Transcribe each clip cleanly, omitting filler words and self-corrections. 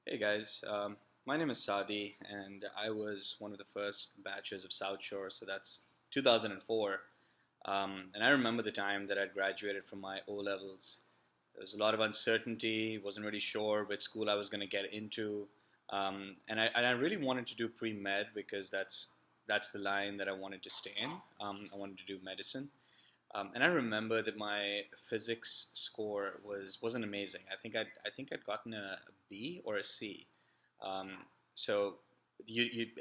Hey guys, my name is Saadi, and I was one of the first batches of Southshore, so that's 2004. And I remember the time that I graduated from my O levels. There was a lot of uncertainty, wasn't really sure which school I was going to get into, and I really wanted to do pre med because that's the line that I wanted to stay in. I wanted to do medicine. And I remember that my physics score wasn't amazing. I think I'd gotten a B or a C. Um, so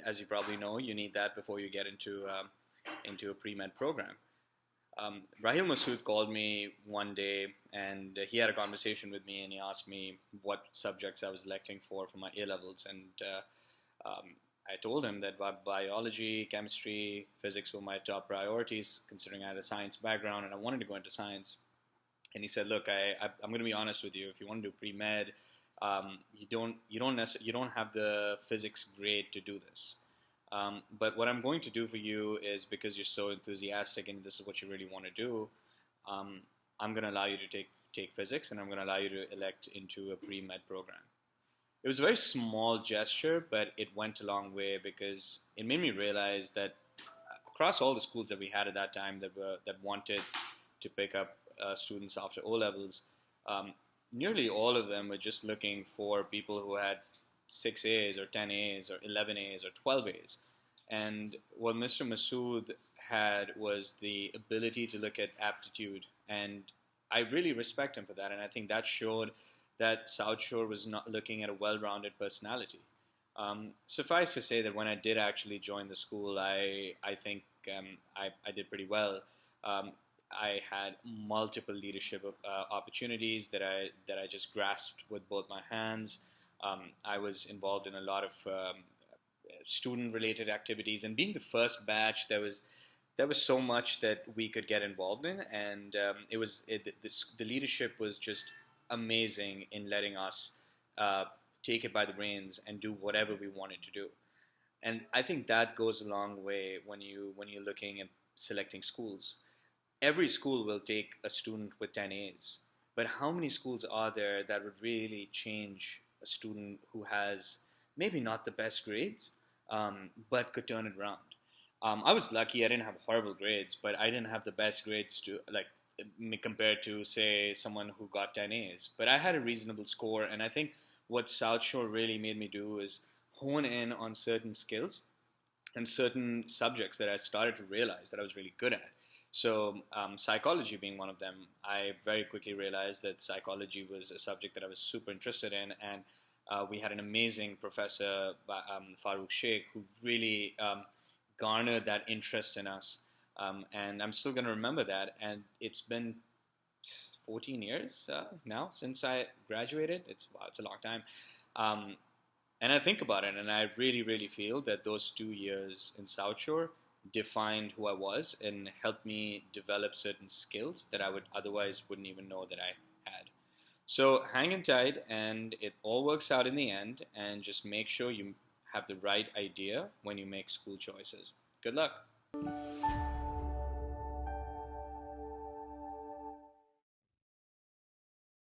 as you probably know, you need that before you get into a pre med program. Rahil Masood called me one day, and he had a conversation with me, and he asked me what subjects I was electing for my A levels, and I told him that biology, chemistry, physics were my top priorities, considering I had a science background and I wanted to go into science. And he said, "Look, I'm going to be honest with you. If you want to do pre med, you don't have the physics grade to do this. But what I'm going to do for you is because you're so enthusiastic and this is what you really want to do. Um, I'm going to allow you to take physics, and I'm going to allow you to elect into a pre med program." It was a very small gesture, but it went a long way because it made me realize that across all the schools that we had at that time that wanted to pick up students after O levels, um, nearly all of them were just looking for people who had 6 A's or 10 A's or 11 A's or 12 A's. And what Mr. Masood had was the ability to look at aptitude, and I really respect him for that. And I think that showed that South Shore was not looking at a well-rounded personality. Suffice to say that when I did actually join the school, I think I did pretty well. Um, I had multiple leadership opportunities that I just grasped with both my hands. I was involved in a lot of student-related activities, and being the first batch, there was so much that we could get involved in, and the leadership was just amazing in letting us uh, take it by the reins and do whatever we wanted to do. And I think that goes a long way when you're looking at selecting schools. Every school will take a student with 10 A's, but how many schools are there that would really change a student who has maybe not the best grades, but could turn it around? I was lucky; I didn't have horrible grades, but I didn't have the best grades to like compared to say someone who got 10 A's. But I had a reasonable score, and I think what South Shore really made me do is hone in on certain skills and certain subjects that I started to realize that I was really good at. So, psychology being one of them, I very quickly realized that psychology was a subject that I was super interested in, and we had an amazing professor, Farooq Sheikh, who really garnered that interest in us. And I'm still going to remember that. And it's been 14 years now since I graduated. Wow, it's a long time. Um, and I think about it, and I really, really feel that those 2 years in South Shore defined who I was and helped me develop certain skills that I would otherwise wouldn't even know that I had. So hang in tight, and it all works out in the end. And just make sure you have the right idea when you make school choices. Good luck.